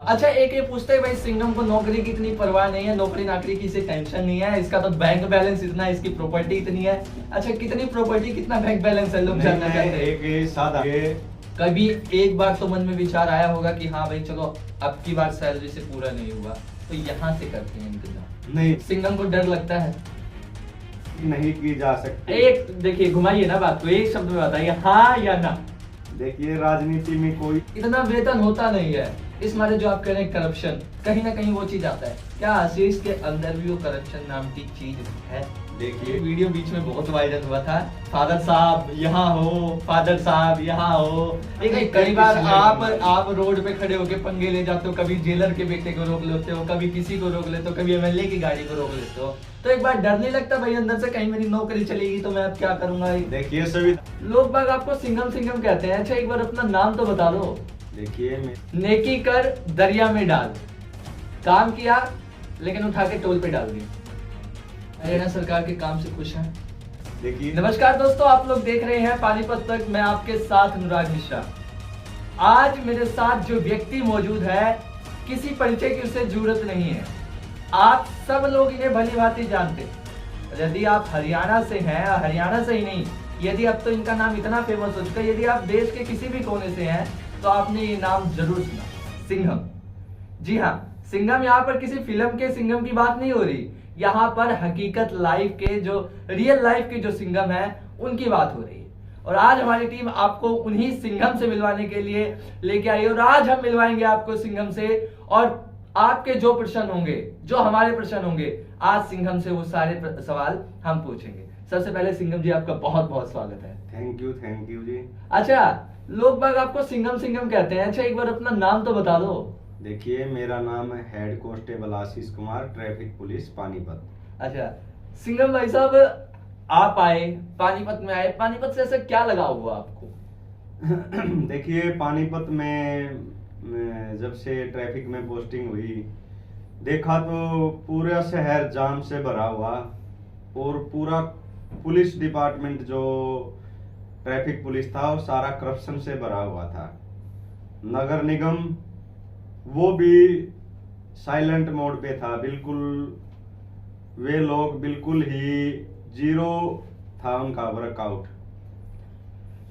अच्छा, एक ये पूछते हैं भाई, सिंघम को नौकरी की इतनी परवाह नहीं है, नौकरी नाकरी की इसे टेंशन नहीं है, इसका तो बैंक बैलेंस इतना है, इसकी प्रॉपर्टी इतनी है। अच्छा, कितनी प्रॉपर्टी, कितना बैंक बैलेंस है, लोग जानना चाहते हैं। एक सादा कभी एक बार तो मन में विचार आया होगा कि हाँ भाई चलो अब की बार सैलरी से पूरा नहीं हुआ तो यहाँ से करते हैं इंतजाम। नहीं, सिंघम को डर लगता है? नहीं की जा सकती। एक देखिए, घुमाइए ना बात को, एक शब्द में बताइए, हाँ या ना। देखिए, राजनीति में कोई इतना वेतन होता नहीं है, इस मारे जो आप कह रहे हैं करप्शन, कहीं ना कहीं वो चीज आता है क्या? आशीष के अंदर भी वो करप्शन नाम की चीज है। देखिए, वीडियो बीच में बहुत वायरल हुआ था, फादर साहब यहाँ हो, फादर साहब यहाँ हो। एक कई बार आप रोड पे खड़े होके पंगे ले जाते हो, कभी जेलर के बेटे को रोक लेते हो, कभी किसी को रोक लेते हो, कभी एमएलए की गाड़ी को रोक लेते हो, तो एक बार डर नहीं लगता भाई अंदर से कहीं मेरी नौकरी चलेगी तो मैं अब क्या करूंगा? देखिए सभी लोग बाग आपको सिंघम सिंघम कहते हैं। अच्छा, एक बार अपना नाम तो बता दो। देखिए, नेकी कर दरिया में डाल, काम किया लेकिन उठा के टोल पे डाल दिया। हरियाणा सरकार के काम से खुश हैं? देखिए, नमस्कार दोस्तों, आप लोग देख रहे हैं पानीपत तक, मैं आपके साथ अनुराग मिश्रा। आज मेरे साथ जो व्यक्ति मौजूद है, किसी परिचय की उसे जरूरत नहीं है, आप सब लोग इन्हें भली भांति जानते हैं। यदि आप हरियाणा से हैं, हरियाणा से ही नहीं, यदि अब तो इनका नाम इतना फेमस हो चुका है, यदि आप देश के किसी भी कोने से हैं तो आपने ये नाम जरूर सुना, सिंघम। जी हाँ, सिंघम। यहाँ पर किसी फिल्म के सिंघम की बात नहीं हो रही, यहाँ पर हकीकत लाइफ के, जो रियल लाइफ के जो सिंघम है उनकी बात हो रही है। और आज हमारी टीम आपको उन्हीं सिंघम से मिलवाने के लिए लेके आई, और आज हम मिलवाएंगे आपको सिंघम से, और आपके जो प्रश्न होंगे, जो हमारे प्रश्न होंगे, आज सिंघम से वो सारे सवाल हम पूछेंगे। सबसे पहले सिंघम जी, आपका बहुत बहुत स्वागत है। थैंक यू जी। अच्छा, लोग बाग आपको सिंघम सिंघम कहते हैं। अच्छा, एक बार अपना नाम तो बता दो। देखिए, मेरा नाम है head constable Ashish Kumar, traffic police Panipat. अच्छा, सिंघम भाई साहब, आप आए पानीपत में, आए पानीपत से ऐसा क्या लगा हुआ आपको? देखिए, पानीपत में जब से ट्रैफिक में पोस्टिंग हुई, देखा तो पूरा शहर जाम से भरा हुआ, और पूरा पुलिस डिपार्टमेंट जो ट्रैफिक पुलिस था वो सारा करप्शन से भरा हुआ था। नगर निगम वो भी साइलेंट मोड पे था, बिल्कुल वे लोग बिल्कुल ही जीरो था उनका वर्कआउट।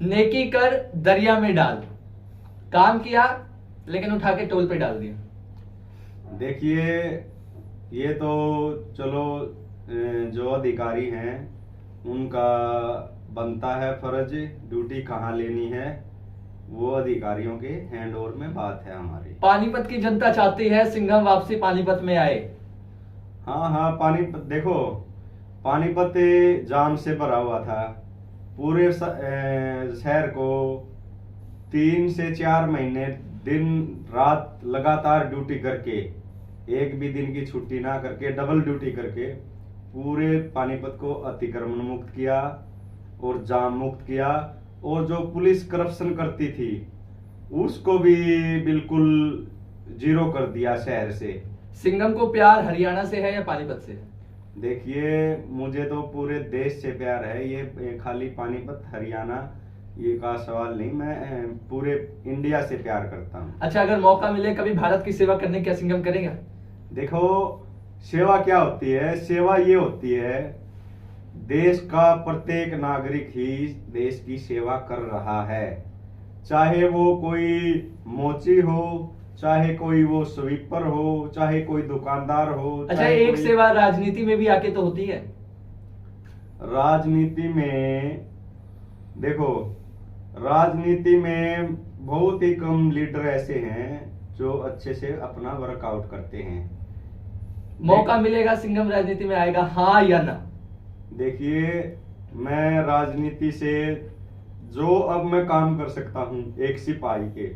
नेकी कर दरिया में डाल, काम किया लेकिन उठा के टोल पे डाल दिया। देखिए, ये तो चलो जो अधिकारी हैं उनका बनता है फर्ज, ड्यूटी कहाँ लेनी है वो अधिकारियों के हैंड ओवर में बात है हमारी। पानीपत की जनता चाहती है सिंघम वापसी पानीपत में आए। हाँ, पानीपत देखो, पानीपत जाम से भरा हुआ था, पूरे शहर को 3 से 4 महीने दिन रात लगातार ड्यूटी करके, एक भी दिन की छुट्टी ना करके, डबल ड्यूटी करके पूरे पानीपत को अतिक्रमण मुक्त किया और जाम मुक्त किया, और जो पुलिस करप्शन करती थी उसको भी बिल्कुल जीरो कर दिया शहर से। सिंघम को प्यार हरियाणा से है या पानीपत से है? देखिए, मुझे तो पूरे देश से प्यार है, ये खाली पानीपत हरियाणा ये का सवाल नहीं, मैं पूरे इंडिया से प्यार करता हूँ। अच्छा, अगर मौका मिले कभी भारत की सेवा करने, क्या सिंघम करेगा? देखो, सेवा क्या होती है? सेवा ये होती है, देश का प्रत्येक नागरिक ही देश की सेवा कर रहा है, चाहे वो कोई मोची हो, चाहे कोई वो स्वीपर हो, चाहे कोई दुकानदार हो। अच्छा, एक सेवा राजनीति में भी आके तो होती है। राजनीति में देखो, राजनीति में बहुत ही कम लीडर ऐसे हैं जो अच्छे से अपना वर्कआउट करते हैं। मौका मिलेगा सिंघम राजनीति में आएगा, हाँ या ना? देखिए, मैं राजनीति से जो अब मैं काम कर सकता हूँ एक सिपाही के,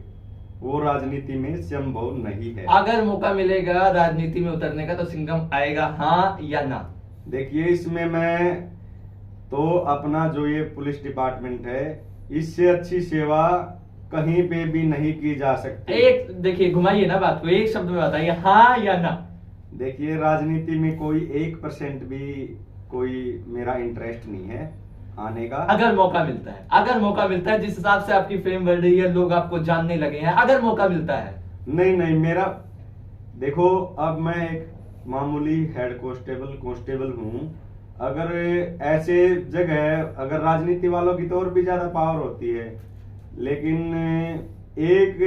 वो राजनीति में संभव नहीं है। अगर मौका मिलेगा राजनीति में उतरने का तो सिंघम आएगा, हाँ या ना? देखिए, इसमें मैं तो अपना जो ये पुलिस डिपार्टमेंट है, इससे अच्छी सेवा कहीं पे भी नहीं की जा सकती। एक देखिए, घुमाइए ना बात को, एक शब्द में बताइए, हाँ या ना। देखिए, राजनीति में कोई 1% भी कोई मेरा इंटरेस्ट नहीं है आने का। अगर मौका मिलता है, अगर मौका मिलता है, जिस हिसाब से आपकी फेम बढ़ रही है, लोग आपको जानने लगे हैं, अगर मौका मिलता है नहीं नहीं, मेरा देखो, अब मैं एक मामूली हेड कांस्टेबल हूँ। अगर ऐसे जगह अगर राजनीति वालों की तो और भी ज्यादा पावर होती है, लेकिन एक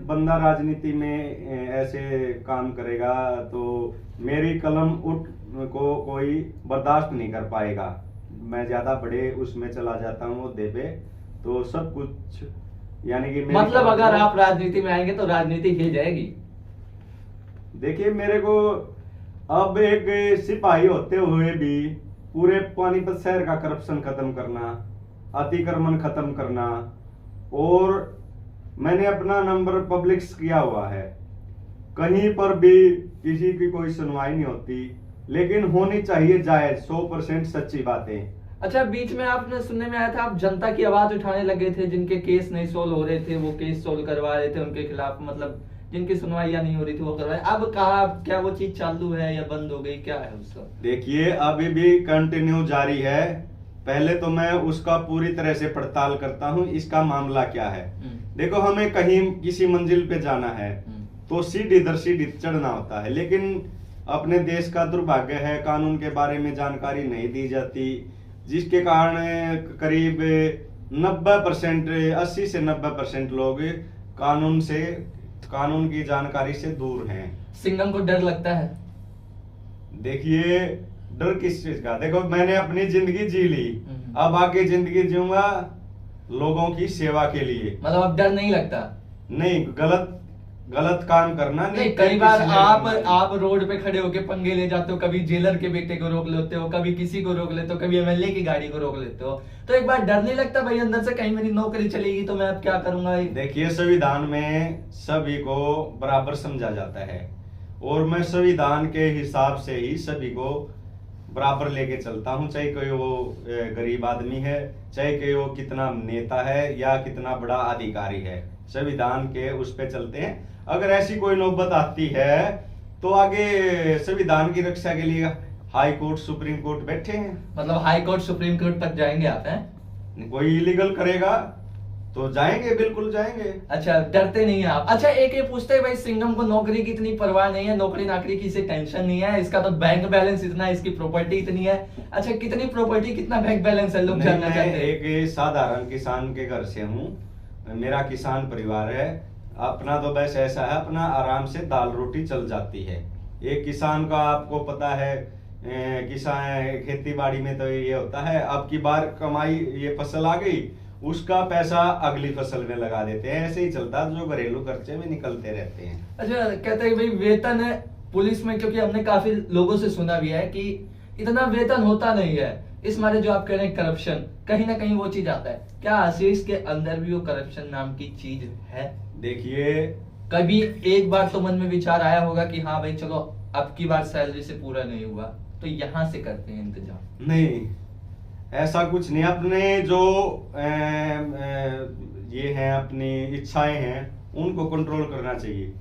बंदा राजनीति में ऐसे काम करेगा तो मेरी कलम उठ को कोई बर्दाश्त नहीं कर पाएगा। मैं ज्यादा बड़े उसमें चला जाता हूँ ओहदे पे, तो सब कुछ यानी कि मेरी मतलब कलम अगर को- आप राजनीति में आएंगे तो राजनीति हिल जाएगी। देखिए, मेरे को अब एक सिपाही होते हुए भी पूरे पानीपत शहर का करप्शन खत्म करना, अतिक्रमण खत्म करना, और मैंने अपना नंबर पब्लिक्स किया हुआ है। कहीं पर भी किसी की कोई सुनवाई नहीं होती, लेकिन होनी चाहिए जायज 100% सच्ची बातें। अच्छा, बीच में आपने सुनने में आया था आप जनता की आवाज उठाने लगे थे, जिनके केस नहीं सोल्व हो रहे थे वो केस सोल्व करवा रहे थे उनके खिलाफ, मतलब जिनकी सुनवाइयां नहीं हो रही थी वो करवाए। अब कहा, क्या वो चीज चालू है या बंद हो गई, क्या है उसका? देखिए, अभी भी कंटिन्यू जारी है। पहले तो मैं उसका पूरी तरह से पड़ताल करता हूँ, इसका मामला क्या है। देखो, हमें कहीं किसी मंजिल पे जाना है तो सीढ़ी दर सीढ़ी चढ़ना होता है, लेकिन अपने देश का दुर्भाग्य है कानून के बारे में जानकारी नहीं दी जाती, जिसके कारण करीब 90% 80 से 90% लोग कानून की जानकारी से दूर हैं। सिंघम को डर लगता है? देखिए, डर किस चीज का? देखो, मैंने अपनी जिंदगी जी ली, अब आगे जिंदगी जीऊंगा लोगों की सेवा के लिए। मतलब अब डर नहीं लगता? नहीं, गलत काम करना नहीं, कई बार किसी ने आप रोड पे खड़े होके पंगे ले जाते हो, कभी जेलर के बेटे को रोक लेते हो, कभी किसी को रोक लेते हो, कभी एमएलए की गाड़ी को रोक लेते हो, तो एक बार डर नहीं लगता भाई अंदर से कहीं मेरी नौकरी चलेगी तो मैं अब क्या करूंगा? देखिए, संविधान में सभी को बराबर समझा जाता है, और मैं संविधान के हिसाब से ही सभी को बराबर लेके चलता हूँ, चाहे कोई वो गरीब आदमी है, चाहे कोई वो कितना नेता है या कितना बड़ा अधिकारी है, संविधान के उस पे चलते हैं। अगर ऐसी कोई नौबत आती है तो आगे संविधान की रक्षा के लिए हाई कोर्ट सुप्रीम कोर्ट बैठे हैं। मतलब हाई कोर्ट सुप्रीम कोर्ट तक जाएंगे आप? हैं कोई इलीगल करेगा तो जाएंगे, बिल्कुल जाएंगे। अच्छा, डरते नहीं है आप? अच्छा, एक ये पूछते हैं भाई, सिंघम को नौकरी की इतनी परवाह नहीं है, नौकरी नाकरी की इसे टेंशन नहीं है, इसका तो बैंक बैलेंस इतना है, इसकी प्रॉपर्टी इतनी है। अच्छा, कितनी प्रॉपर्टी, कितना बैंक बैलेंस है, लोग जानना चाहते हैं। एक साधारण किसान के घर से हूँ, मेरा किसान परिवार है, अपना तो बस ऐसा है, अपना आराम से दाल रोटी चल जाती है। एक किसान का आपको पता है, किसान खेती बाड़ी में तो ये होता है, अब की बार कमाई ये फसल आ गई, उसका पैसा अगली फसल में लगा देते हैं, ऐसे ही चलता है, जो घरेलू खर्चे में निकलते रहते हैं। अच्छा, कहते हैं भाई वेतन है पुलिस में, क्योंकि हमने काफी लोगों से सुना भी है कि इतना वेतन होता नहीं है, इस मारे जो आप कह रहे हैं करप्शन, कहीं ना कहीं वो चीज आता है। क्या आशीष के अंदर भी वो करप्शन नाम की चीज है? देखिए, कभी एक बार तो मन में विचार आया होगा कि हाँ भाई चलो अब की बार सैलरी से पूरा नहीं हुआ तो यहाँ से करते हैं इंतजाम? नहीं, ऐसा कुछ नहीं। अपने जो ये हैं, अपनी इच्छाएं हैं, उनको कंट्रोल करना चाहिए।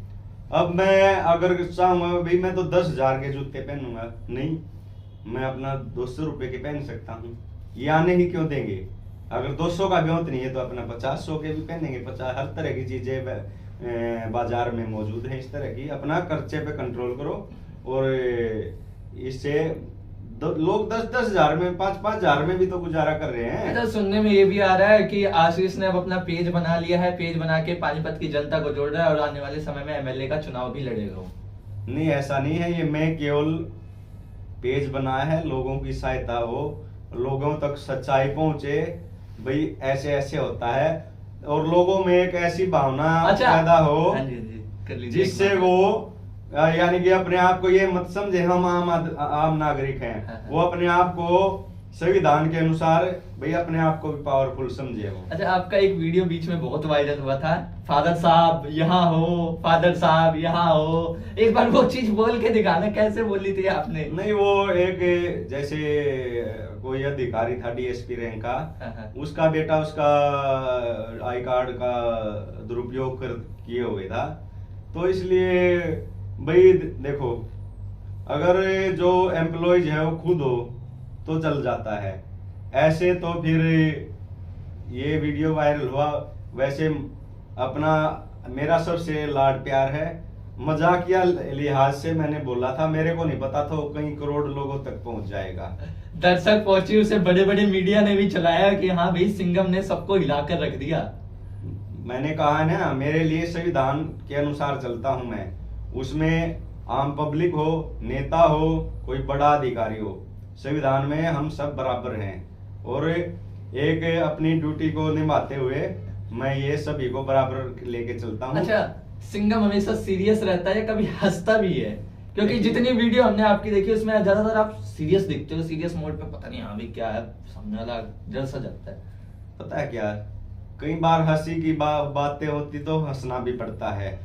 अब मैं अगर चाहूंगा भाई मैं तो 10,000 के जूते पहनूंगा, नहीं, मैं अपना 200 रुपए के पहन सकता हूँ, ये आने ही क्यों देंगे? अगर 200 का ब्योत नहीं है तो अपना 50-100 के भी पहनेंगे। 50 हर तरह की चीजें बाजार में मौजूद है, इस तरह की। अपना खर्चे पे कंट्रोल करो, और इससे लोग 10-10 हजार में, 5-5 हजार में भी तो गुजारा कर रहे हैं। अच्छा, सुनने में ये भी आ रहा है कि आशीष ने अब अपना पेज बना लिया है, पेज बना के पानीपत की जनता को जोड़ रहा है और आने वाले समय में एमएलए का चुनाव भी लड़ेगा वो। नहीं, ऐसा नहीं है, ये मैं केवल पेज बनाया है, लोगों की सहायता हो, लोगों तक सच्चाई पहुंचे, भाई ऐसे ऐसे होता है, और लोगों में एक ऐसी भावना पैदा हो जिससे वो यानी कि अपने आप को ये मत समझे हम आम नागरिक हैं, वो अपने आप को संविधान के अनुसार भाई अपने आप को भी पावरफुल समझे वो। अच्छा, आपका एक वीडियो बीच में बहुत वायरल हुआ था, फादर साहब यहाँ हो, फादर साहब यहाँ हो, एक बार वो चीज बोल के दिखाना, कैसे बोली थी आपने? नहीं, वो एक जैसे कोई अधिकारी था डीएसपी रैंक का, उसका बेटा उसका आई कार्ड का दुरुपयोग किए हुए था, तो इसलिए भाई देखो, अगर जो एम्प्लॉयज है वो खुद हो तो चल जाता है, ऐसे तो फिर ये वीडियो वायरल हुआ। वैसे अपना मेरा सबसे लाड प्यार है। मजाकिया लिहाज से मैंने बोला था, मेरे को नहीं पता था वो कई करोड़ लोगों तक पहुंच जाएगा। दर्शक पहुंचे, उसे बड़े बड़े मीडिया ने भी चलाया कि हाँ भाई सिंघम ने सबको हिलाकर रख दिया। मैंने कहा ना, मेरे लिए संविधान के अनुसार चलता हूं मैं। उसमें आम पब्लिक हो, नेता हो, कोई बड़ा अधिकारी हो, संविधान में हम सब बराबर हैं। और एक अपनी ड्यूटी को निभाते हुए मैं ये सभी को बराबर लेके चलता हूँ। अच्छा, सिंघम हमेशा सीरियस रहता है या कभी हंसता भी है? क्योंकि जितनी वीडियो हमने आपकी देखी उसमें ज्यादातर आप सीरियस दिखते हो, सीरियस मोड पे। पता नहीं हाँ भाई क्या है, सामने वाला डर सा जाता है। पता है क्या, कई बार हंसी की बातें होती तो हंसना भी पड़ता है।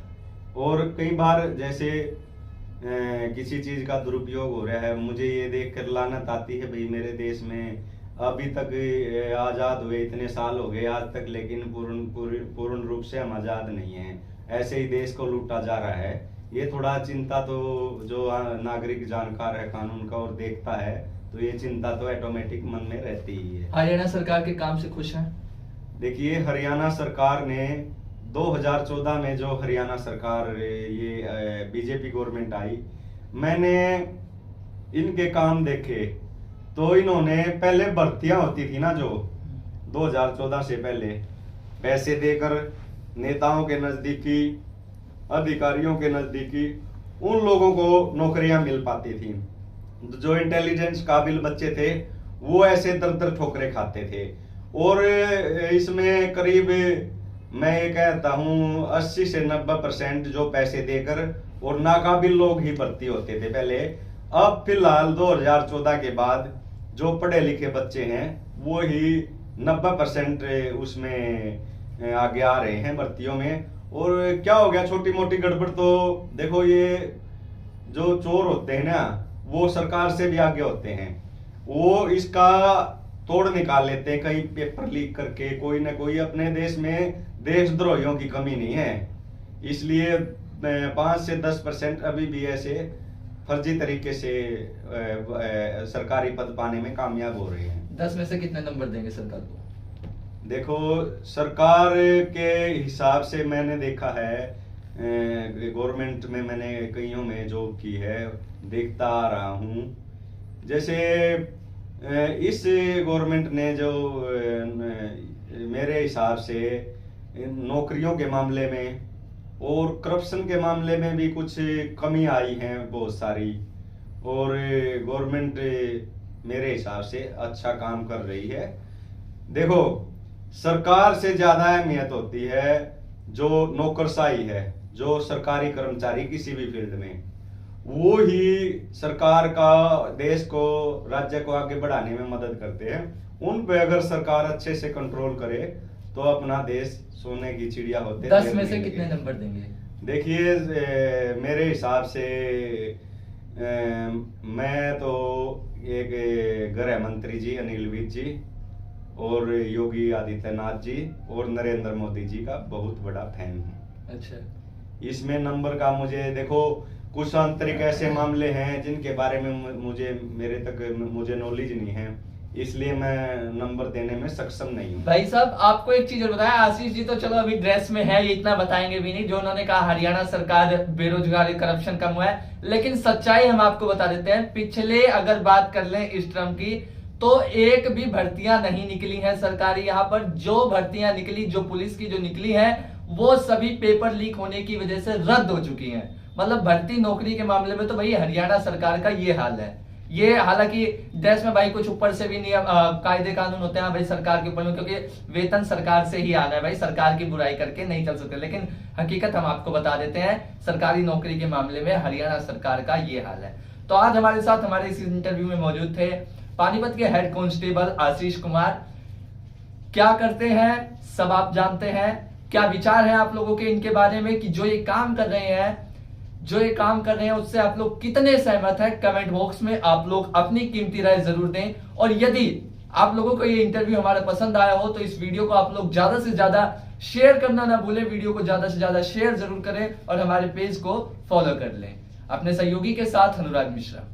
और कई बार जैसे किसी चीज का दुरुपयोग हो रहा है, मुझे ये देख कर लानत आती है भाई मेरे देश में अभी तक आजाद हुए इतने साल हो गए आज तक, लेकिन पूर्ण रूप से हम आजाद नहीं हैं। ऐसे ही देश को लूटा जा रहा है। ये थोड़ा चिंता तो जो नागरिक जानकार है कानून का और देखता है, तो ये चिंता तो ऑटोमेटिक मन में रहती ही है। हरियाणा सरकार के काम से खुश हैं? देखिए, हरियाणा सरकार ने 2014 में जो हरियाणा सरकार ये बीजेपी गवर्नमेंट आई, मैंने इनके काम देखे तो इन्होंने पहले भर्तियां होती थी ना जो 2014 से पहले, पैसे देकर नेताओं के नजदीकी, अधिकारियों के नजदीकी उन लोगों को नौकरियां मिल पाती थी। जो इंटेलिजेंस काबिल बच्चे थे वो ऐसे दर दर ठोकरे खाते थे। और इसमें करीब मैं ये कहता हूँ 80 से 90% जो पैसे देकर और नाकाबिल लोग ही भर्ती होते थे पहले। अब फिलहाल 2014 के बाद जो पढ़े लिखे बच्चे हैं वो ही 90% उसमें आगे आ रहे हैं भर्तियों में। और क्या हो गया, छोटी मोटी गड़बड़ तो देखो, ये जो चोर होते हैं ना वो सरकार से भी आगे होते हैं, वो इसका तोड़ निकाल लेते हैं कहीं पेपर लीक करके। कोई ना कोई अपने देश में देशद्रोहियों की कमी नहीं है, इसलिए 5 से 10% अभी भी ऐसे फर्जी तरीके से सरकारी पद पाने में कामयाब हो रहे हैं। 10 में से कितने नंबर देंगे सरकार को? देखो, सरकार के हिसाब से मैंने देखा है, गवर्नमेंट में मैंने कईयों में जॉब की है, देखता आ रहा हूँ। जैसे इस गवर्नमेंट ने जो मेरे हिसाब से नौकरियों के मामले में और करप्शन के मामले में भी कुछ कमी आई है बहुत सारी। और गवर्नमेंट मेरे हिसाब से अच्छा काम कर रही है। देखो, सरकार से ज्यादा अहमियत होती है जो नौकरशाही है, जो सरकारी कर्मचारी किसी भी फील्ड में, वो ही सरकार का देश को, राज्य को आगे बढ़ाने में मदद करते हैं। उन पे अगर सरकार अच्छे से कंट्रोल करे तो अपना देश सोने की चिड़िया होते। 10 में से कितने नंबर देंगे? देखिए, मेरे हिसाब से मैं तो एक गृह मंत्री जी अनिल विज जी और योगी आदित्यनाथ जी और नरेंद्र मोदी जी का बहुत बड़ा फैन हूँ। अच्छा, इसमें नंबर का मुझे देखो, कुछ आंतरिक ऐसे मामले हैं जिनके बारे में मुझे नॉलेज नहीं है, इसलिए मैं नंबर देने में सक्षम नहीं हूँ। भाई साहब, आपको एक चीज और बताया, आशीष जी तो चलो अभी ड्रेस में है, ये इतना बताएंगे भी नहीं। जो उन्होंने कहा हरियाणा सरकार बेरोजगारी करप्शन कम हुआ है, लेकिन सच्चाई हम आपको बता देते हैं। पिछले अगर बात कर लें इस टर्म की, तो एक भी भर्तियां नहीं निकली हैं सरकारी। यहाँ पर जो भर्तियां निकली, जो पुलिस की जो निकली है, वो सभी पेपर लीक होने की वजह से रद्द हो चुकी हैं। मतलब भर्ती नौकरी के मामले में तो भाई हरियाणा सरकार का ये हाल है। ये हालांकि देश में भाई कुछ ऊपर से भी नियम कायदे कानून होते हैं भाई सरकार के ऊपर में, क्योंकि वेतन सरकार से ही आना है भाई, सरकार की बुराई करके नहीं चल सकते। लेकिन हकीकत हम आपको बता देते हैं, सरकारी नौकरी के मामले में हरियाणा सरकार का ये हाल है। तो आज हमारे साथ हमारे इस इंटरव्यू में मौजूद थे पानीपत के हेड कांस्टेबल आशीष कुमार। क्या करते हैं सब आप जानते हैं, क्या विचार है आप लोगों के इनके बारे में कि जो ये काम कर रहे हैं उससे आप लोग कितने सहमत हैं? कमेंट बॉक्स में आप लोग अपनी कीमती राय जरूर दें। और यदि आप लोगों को ये इंटरव्यू हमारा पसंद आया हो तो इस वीडियो को आप लोग ज्यादा से ज्यादा शेयर करना ना भूलें। वीडियो को ज्यादा से ज्यादा शेयर जरूर करें और हमारे पेज को फॉलो कर लें। अपने सहयोगी के साथ अनुराग मिश्रा।